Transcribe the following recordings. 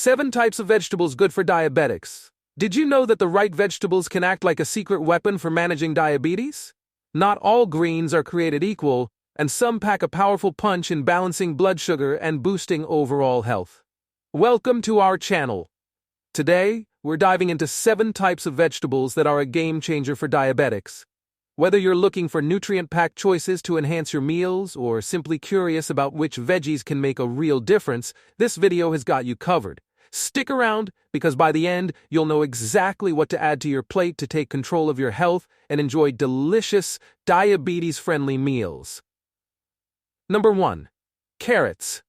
7 types of vegetables good for diabetics. Did you know that the right vegetables can act like a secret weapon for managing diabetes? Not all greens are created equal, and some pack a powerful punch in balancing blood sugar and boosting overall health. Welcome to our channel. Today, we're diving into 7 types of vegetables that are a game changer for diabetics. Whether you're looking for nutrient-packed choices to enhance your meals or simply curious about which veggies can make a real difference, this video has got you covered. Stick around, because by the end, you'll know exactly what to add to your plate to take control of your health and enjoy delicious, diabetes-friendly meals. Number 1. Carrots.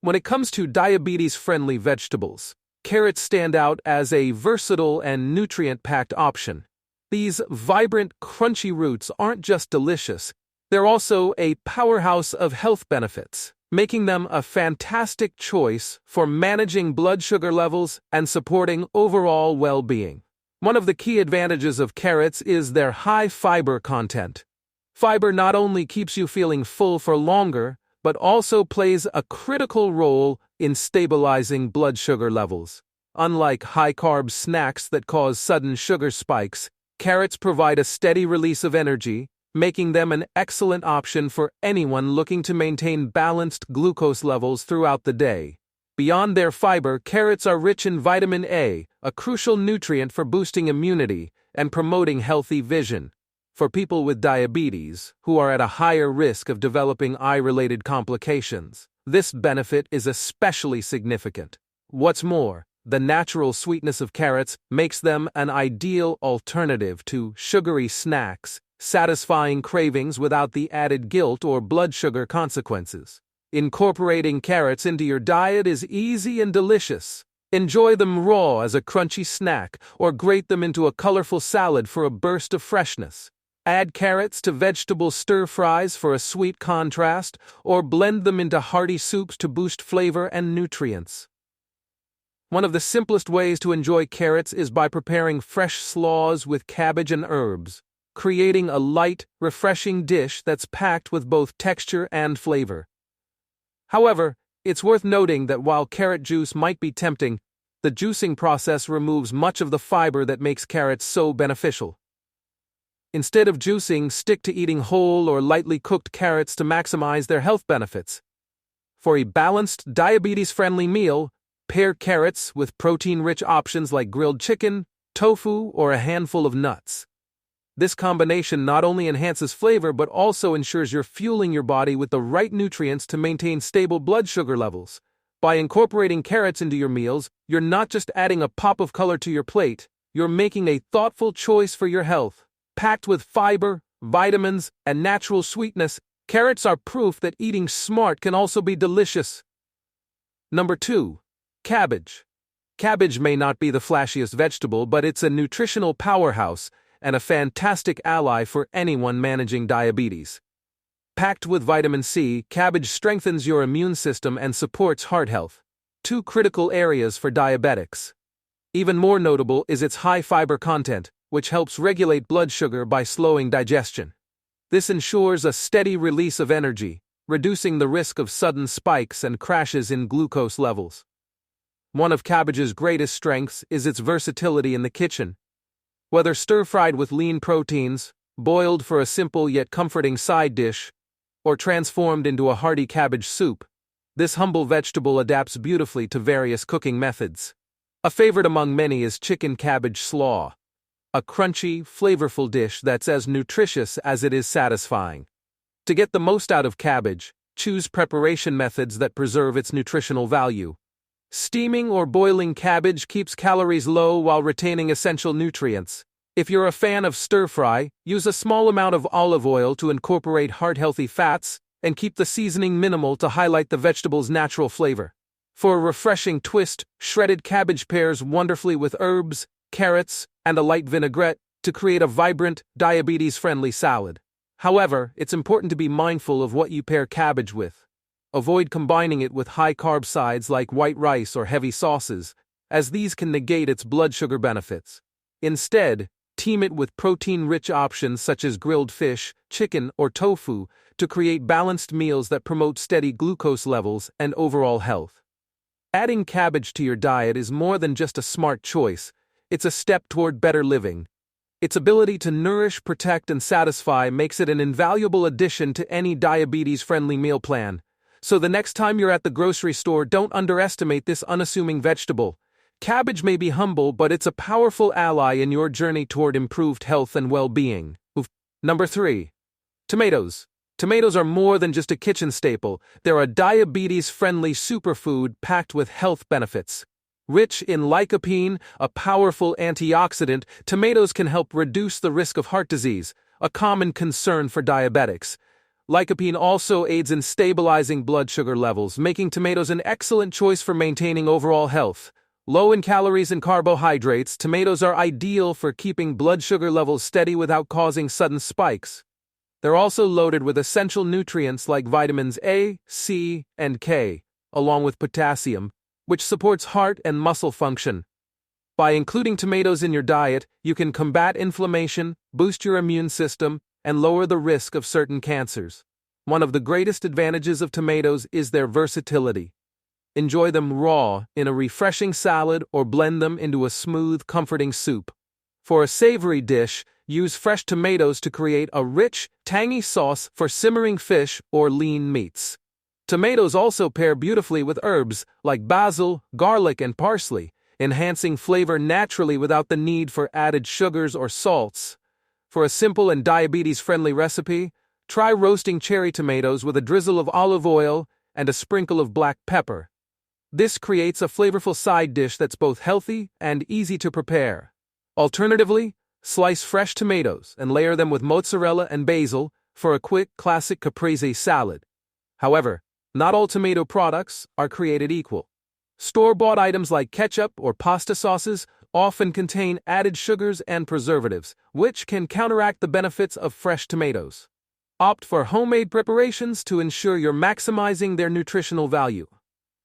When it comes to diabetes-friendly vegetables, carrots stand out as a versatile and nutrient-packed option. These vibrant, crunchy roots aren't just delicious, they're also a powerhouse of health benefits, making them a fantastic choice for managing blood sugar levels and supporting overall well-being. One of the key advantages of carrots is their high fiber content. Fiber not only keeps you feeling full for longer, but also plays a critical role in stabilizing blood sugar levels. Unlike high-carb snacks that cause sudden sugar spikes, carrots provide a steady release of energy, making them an excellent option for anyone looking to maintain balanced glucose levels throughout the day. Beyond their fiber, carrots are rich in vitamin A, a crucial nutrient for boosting immunity and promoting healthy vision. For people with diabetes, who are at a higher risk of developing eye-related complications, this benefit is especially significant. What's more, the natural sweetness of carrots makes them an ideal alternative to sugary snacks, satisfying cravings without the added guilt or blood sugar consequences. Incorporating carrots into your diet is easy and delicious. Enjoy them raw as a crunchy snack, or grate them into a colorful salad for a burst of freshness. Add carrots to vegetable stir-fries for a sweet contrast, or blend them into hearty soups to boost flavor and nutrients. One of the simplest ways to enjoy carrots is by preparing fresh slaws with cabbage and herbs, creating a light, refreshing dish that's packed with both texture and flavor. However, it's worth noting that while carrot juice might be tempting, the juicing process removes much of the fiber that makes carrots so beneficial. Instead of juicing, stick to eating whole or lightly cooked carrots to maximize their health benefits. For a balanced, diabetes-friendly meal, pair carrots with protein-rich options like grilled chicken, tofu, or a handful of nuts. This combination not only enhances flavor but also ensures you're fueling your body with the right nutrients to maintain stable blood sugar levels. By incorporating carrots into your meals, you're not just adding a pop of color to your plate, you're making a thoughtful choice for your health. Packed with fiber, vitamins, and natural sweetness, carrots are proof that eating smart can also be delicious. Number 2. Cabbage. Cabbage may not be the flashiest vegetable, but it's a nutritional powerhouse and a fantastic ally for anyone managing diabetes. Packed with vitamin C, cabbage strengthens your immune system and supports heart health, 2 critical areas for diabetics. Even more notable is its high fiber content, which helps regulate blood sugar by slowing digestion. This ensures a steady release of energy, reducing the risk of sudden spikes and crashes in glucose levels. One of cabbage's greatest strengths is its versatility in the kitchen. Whether stir-fried with lean proteins, boiled for a simple yet comforting side dish, or transformed into a hearty cabbage soup, this humble vegetable adapts beautifully to various cooking methods. A favorite among many is chicken cabbage slaw, a crunchy, flavorful dish that's as nutritious as it is satisfying. To get the most out of cabbage, choose preparation methods that preserve its nutritional value. Steaming or boiling cabbage keeps calories low while retaining essential nutrients. If you're a fan of stir-fry, use a small amount of olive oil to incorporate heart-healthy fats and keep the seasoning minimal to highlight the vegetable's natural flavor. For a refreshing twist, shredded cabbage pairs wonderfully with herbs, carrots, and a light vinaigrette to create a vibrant, diabetes-friendly salad. However, it's important to be mindful of what you pair cabbage with. Avoid combining it with high-carb sides like white rice or heavy sauces, as these can negate its blood sugar benefits. Instead, team it with protein-rich options such as grilled fish, chicken, or tofu to create balanced meals that promote steady glucose levels and overall health. Adding cabbage to your diet is more than just a smart choice, it's a step toward better living. Its ability to nourish, protect, and satisfy makes it an invaluable addition to any diabetes-friendly meal plan. So the next time you're at the grocery store, don't underestimate this unassuming vegetable. Cabbage may be humble, but it's a powerful ally in your journey toward improved health and well-being. Number 3. Tomatoes. Tomatoes are more than just a kitchen staple. They're a diabetes-friendly superfood packed with health benefits. Rich in lycopene, a powerful antioxidant, tomatoes can help reduce the risk of heart disease, a common concern for diabetics. Lycopene also aids in stabilizing blood sugar levels, making tomatoes an excellent choice for maintaining overall health. Low in calories and carbohydrates, tomatoes are ideal for keeping blood sugar levels steady without causing sudden spikes. They're also loaded with essential nutrients like vitamins A, C, and K, along with potassium, which supports heart and muscle function. By including tomatoes in your diet, you can combat inflammation, boost your immune system, and lower the risk of certain cancers. One of the greatest advantages of tomatoes is their versatility. Enjoy them raw, in a refreshing salad, or blend them into a smooth, comforting soup. For a savory dish, use fresh tomatoes to create a rich, tangy sauce for simmering fish or lean meats. Tomatoes also pair beautifully with herbs like basil, garlic, and parsley, enhancing flavor naturally without the need for added sugars or salts. For a simple and diabetes-friendly recipe, try roasting cherry tomatoes with a drizzle of olive oil and a sprinkle of black pepper. This creates a flavorful side dish that's both healthy and easy to prepare. Alternatively, slice fresh tomatoes and layer them with mozzarella and basil for a quick, classic caprese salad. However, not all tomato products are created equal. Store-bought items like ketchup or pasta sauces often contain added sugars and preservatives, which can counteract the benefits of fresh tomatoes. Opt for homemade preparations to ensure you're maximizing their nutritional value.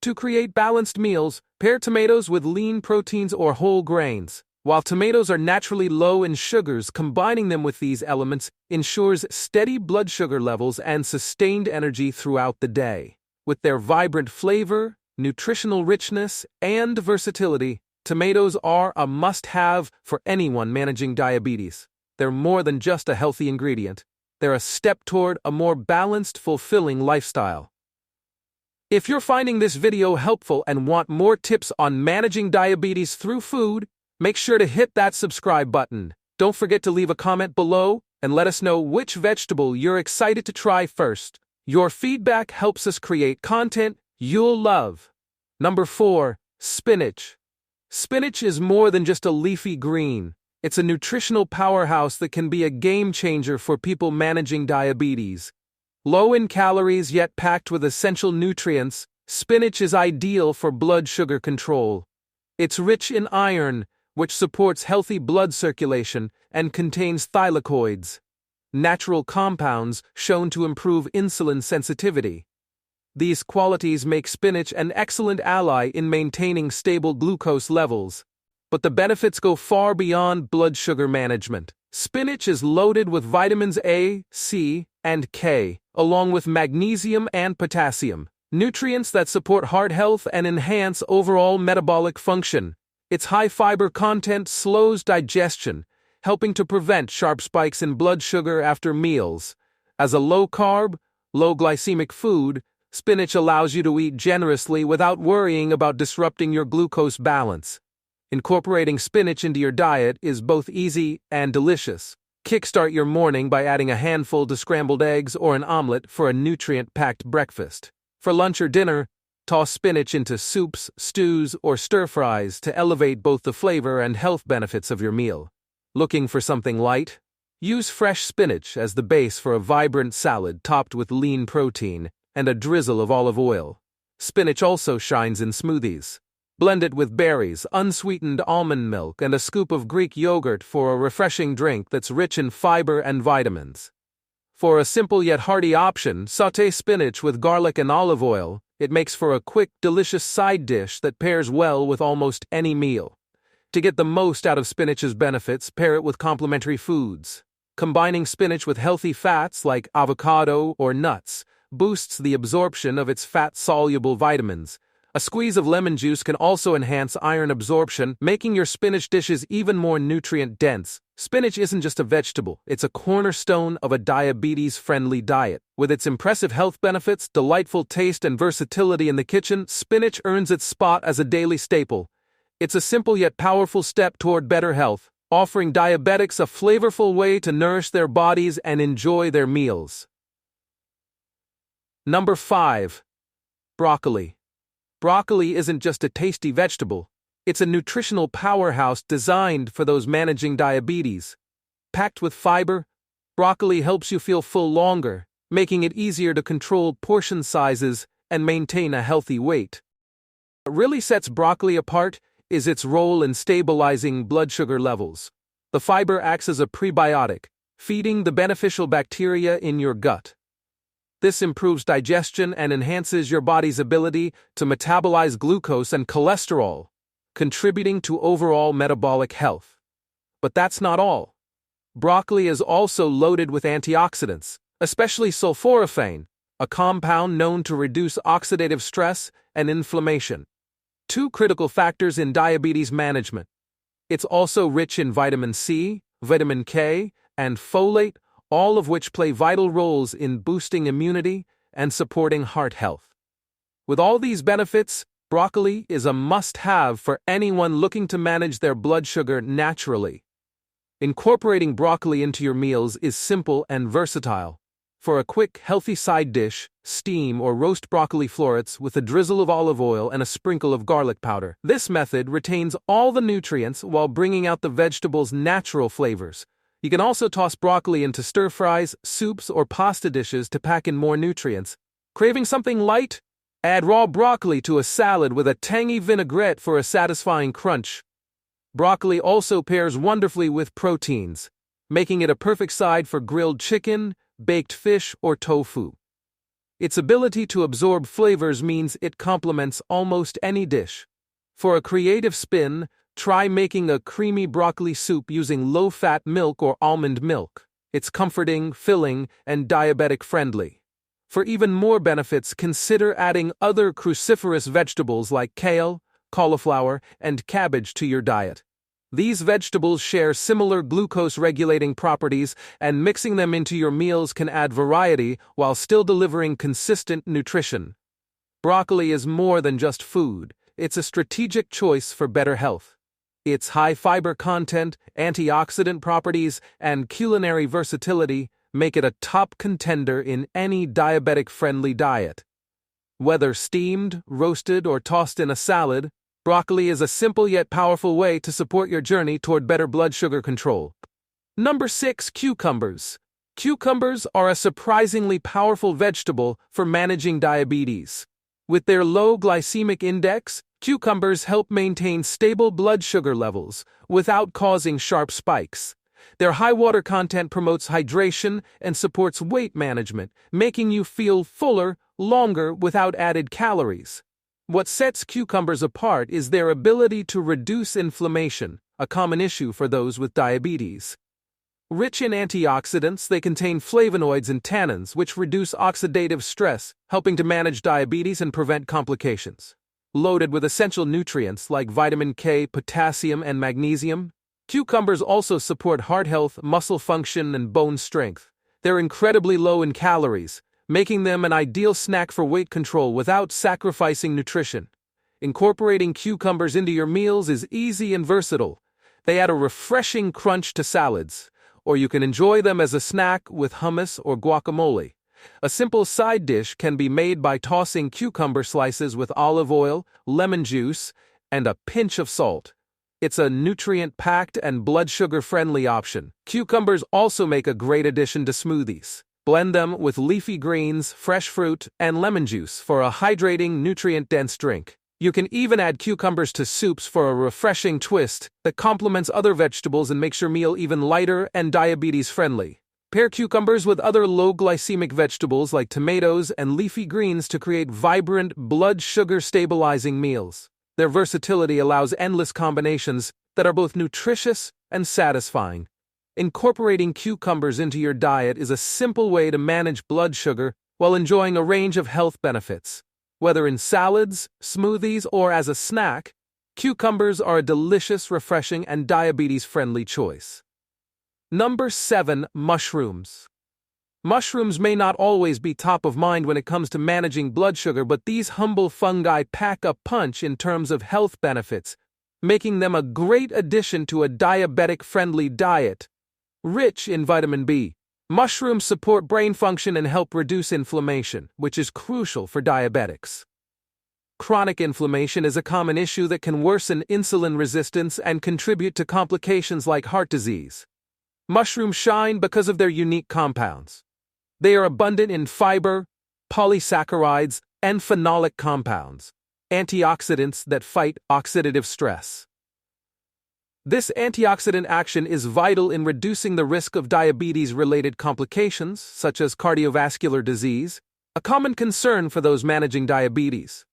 To create balanced meals, pair tomatoes with lean proteins or whole grains. While tomatoes are naturally low in sugars, combining them with these elements ensures steady blood sugar levels and sustained energy throughout the day. With their vibrant flavor, nutritional richness, and versatility, tomatoes are a must-have for anyone managing diabetes. They're more than just a healthy ingredient. They're a step toward a more balanced, fulfilling lifestyle. If you're finding this video helpful and want more tips on managing diabetes through food, make sure to hit that subscribe button. Don't forget to leave a comment below and let us know which vegetable you're excited to try first. Your feedback helps us create content you'll love. Number 4. Spinach. Spinach is more than just a leafy green. It's a nutritional powerhouse that can be a game changer for people managing diabetes. Low in calories yet packed with essential nutrients, spinach is ideal for blood sugar control. It's rich in iron, which supports healthy blood circulation and contains thylakoids, natural compounds shown to improve insulin sensitivity. These qualities make spinach an excellent ally in maintaining stable glucose levels. But the benefits go far beyond blood sugar management. Spinach is loaded with vitamins A, C, and K, along with magnesium and potassium, nutrients that support heart health and enhance overall metabolic function. Its high fiber content slows digestion, helping to prevent sharp spikes in blood sugar after meals. As a low-carb, low-glycemic food, spinach allows you to eat generously without worrying about disrupting your glucose balance. Incorporating spinach into your diet is both easy and delicious. Kickstart your morning by adding a handful to scrambled eggs or an omelet for a nutrient-packed breakfast. For lunch or dinner, toss spinach into soups, stews, or stir-fries to elevate both the flavor and health benefits of your meal. Looking for something light? Use fresh spinach as the base for a vibrant salad topped with lean protein and a drizzle of olive oil. Spinach also shines in smoothies. Blend it with berries, unsweetened almond milk, and a scoop of Greek yogurt for a refreshing drink that's rich in fiber and vitamins. For a simple yet hearty option, sauté spinach with garlic and olive oil. It makes for a quick, delicious side dish that pairs well with almost any meal. To get the most out of spinach's benefits, pair it with complementary foods. Combining spinach with healthy fats like avocado or nuts boosts the absorption of its fat-soluble vitamins, A squeeze of lemon juice can also enhance iron absorption, making your spinach dishes even more nutrient-dense. Spinach isn't just a vegetable, it's a cornerstone of a diabetes-friendly diet. With its impressive health benefits, delightful taste, and versatility in the kitchen, spinach earns its spot as a daily staple. It's a simple yet powerful step toward better health, offering diabetics a flavorful way to nourish their bodies and enjoy their meals. Number 5. Broccoli. Broccoli isn't just a tasty vegetable, it's a nutritional powerhouse designed for those managing diabetes. Packed with fiber, broccoli helps you feel full longer, making it easier to control portion sizes and maintain a healthy weight. What really sets broccoli apart is its role in stabilizing blood sugar levels. The fiber acts as a prebiotic, feeding the beneficial bacteria in your gut. This improves digestion and enhances your body's ability to metabolize glucose and cholesterol, contributing to overall metabolic health. But that's not all. Broccoli is also loaded with antioxidants, especially sulforaphane, a compound known to reduce oxidative stress and inflammation, two critical factors in diabetes management. It's also rich in vitamin C, vitamin K, and folate, all of which play vital roles in boosting immunity and supporting heart health. With all these benefits, broccoli is a must-have for anyone looking to manage their blood sugar naturally. Incorporating broccoli into your meals is simple and versatile. For a quick, healthy side dish, steam or roast broccoli florets with a drizzle of olive oil and a sprinkle of garlic powder. This method retains all the nutrients while bringing out the vegetable's natural flavors. You can also toss broccoli into stir-fries, soups, or pasta dishes to pack in more nutrients. Craving something light? Add raw broccoli to a salad with a tangy vinaigrette for a satisfying crunch. Broccoli also pairs wonderfully with proteins, making it a perfect side for grilled chicken, baked fish, or tofu. Its ability to absorb flavors means it complements almost any dish. For a creative spin, try making a creamy broccoli soup using low-fat milk or almond milk. It's comforting, filling, and diabetic-friendly. For even more benefits, consider adding other cruciferous vegetables like kale, cauliflower, and cabbage to your diet. These vegetables share similar glucose-regulating properties, and mixing them into your meals can add variety while still delivering consistent nutrition. Broccoli is more than just food. It's a strategic choice for better health. Its high fiber content, antioxidant properties, and culinary versatility make it a top contender in any diabetic-friendly diet. Whether steamed, roasted, or tossed in a salad, broccoli is a simple yet powerful way to support your journey toward better blood sugar control. Number 6. Cucumbers. Cucumbers are a surprisingly powerful vegetable for managing diabetes. With their low glycemic index, cucumbers help maintain stable blood sugar levels without causing sharp spikes. Their high water content promotes hydration and supports weight management, making you feel fuller longer without added calories. What sets cucumbers apart is their ability to reduce inflammation, a common issue for those with diabetes. Rich in antioxidants, they contain flavonoids and tannins, which reduce oxidative stress, helping to manage diabetes and prevent complications. Loaded with essential nutrients like vitamin K, potassium, and magnesium, cucumbers also support heart health, muscle function, and bone strength. They're incredibly low in calories, making them an ideal snack for weight control without sacrificing nutrition. Incorporating cucumbers into your meals is easy and versatile. They add a refreshing crunch to salads, or you can enjoy them as a snack with hummus or guacamole. A simple side dish can be made by tossing cucumber slices with olive oil, lemon juice, and a pinch of salt. It's a nutrient-packed and blood sugar-friendly option. Cucumbers also make a great addition to smoothies. Blend them with leafy greens, fresh fruit, and lemon juice for a hydrating, nutrient-dense drink. You can even add cucumbers to soups for a refreshing twist that complements other vegetables and makes your meal even lighter and diabetes-friendly. Pair cucumbers with other low-glycemic vegetables like tomatoes and leafy greens to create vibrant, blood sugar-stabilizing meals. Their versatility allows endless combinations that are both nutritious and satisfying. Incorporating cucumbers into your diet is a simple way to manage blood sugar while enjoying a range of health benefits. Whether in salads, smoothies, or as a snack, cucumbers are a delicious, refreshing, and diabetes-friendly choice. Number 7. Mushrooms. Mushrooms may not always be top of mind when it comes to managing blood sugar, but these humble fungi pack a punch in terms of health benefits, making them a great addition to a diabetic-friendly diet. Rich in vitamin B, mushrooms support brain function and help reduce inflammation, which is crucial for diabetics. Chronic inflammation is a common issue that can worsen insulin resistance and contribute to complications like heart disease. Mushrooms shine because of their unique compounds. They are abundant in fiber, polysaccharides, and phenolic compounds, antioxidants that fight oxidative stress. This antioxidant action is vital in reducing the risk of diabetes-related complications, such as cardiovascular disease, a common concern for those managing diabetes.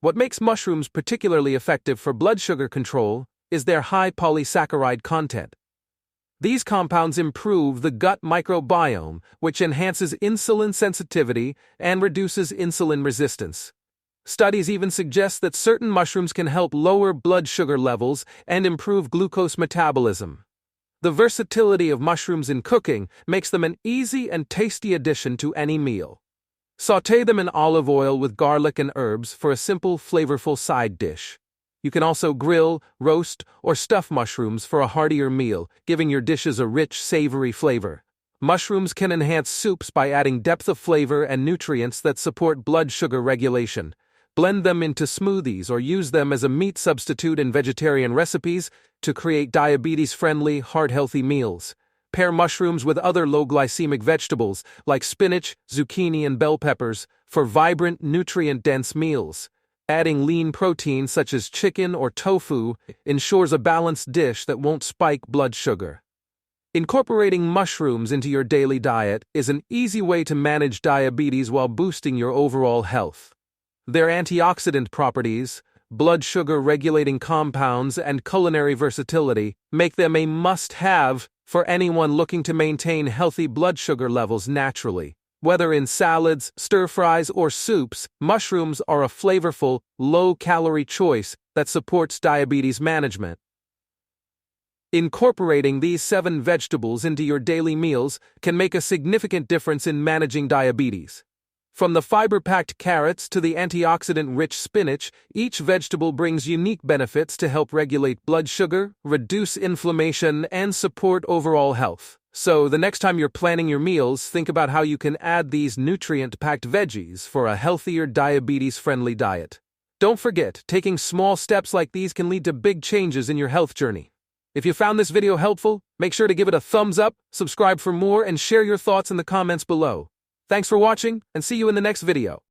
What makes mushrooms particularly effective for blood sugar control is their high polysaccharide content. These compounds improve the gut microbiome, which enhances insulin sensitivity and reduces insulin resistance. Studies even suggest that certain mushrooms can help lower blood sugar levels and improve glucose metabolism. The versatility of mushrooms in cooking makes them an easy and tasty addition to any meal. Sauté them in olive oil with garlic and herbs for a simple, flavorful side dish. You can also grill, roast, or stuff mushrooms for a heartier meal, giving your dishes a rich, savory flavor. Mushrooms can enhance soups by adding depth of flavor and nutrients that support blood sugar regulation. Blend them into smoothies or use them as a meat substitute in vegetarian recipes to create diabetes-friendly, heart-healthy meals. Pair mushrooms with other low-glycemic vegetables like spinach, zucchini, and bell peppers for vibrant, nutrient-dense meals. Adding lean protein such as chicken or tofu ensures a balanced dish that won't spike blood sugar. Incorporating mushrooms into your daily diet is an easy way to manage diabetes while boosting your overall health. Their antioxidant properties, blood sugar regulating compounds, and culinary versatility make them a must-have for anyone looking to maintain healthy blood sugar levels naturally. Whether in salads, stir-fries, or soups, mushrooms are a flavorful, low-calorie choice that supports diabetes management. Incorporating these 7 vegetables into your daily meals can make a significant difference in managing diabetes. From the fiber-packed carrots to the antioxidant-rich spinach, each vegetable brings unique benefits to help regulate blood sugar, reduce inflammation, and support overall health. So, the next time you're planning your meals, think about how you can add these nutrient-packed veggies for a healthier, diabetes-friendly diet. Don't forget, taking small steps like these can lead to big changes in your health journey. If you found this video helpful, make sure to give it a thumbs up, subscribe for more, and share your thoughts in the comments below. Thanks for watching, and see you in the next video.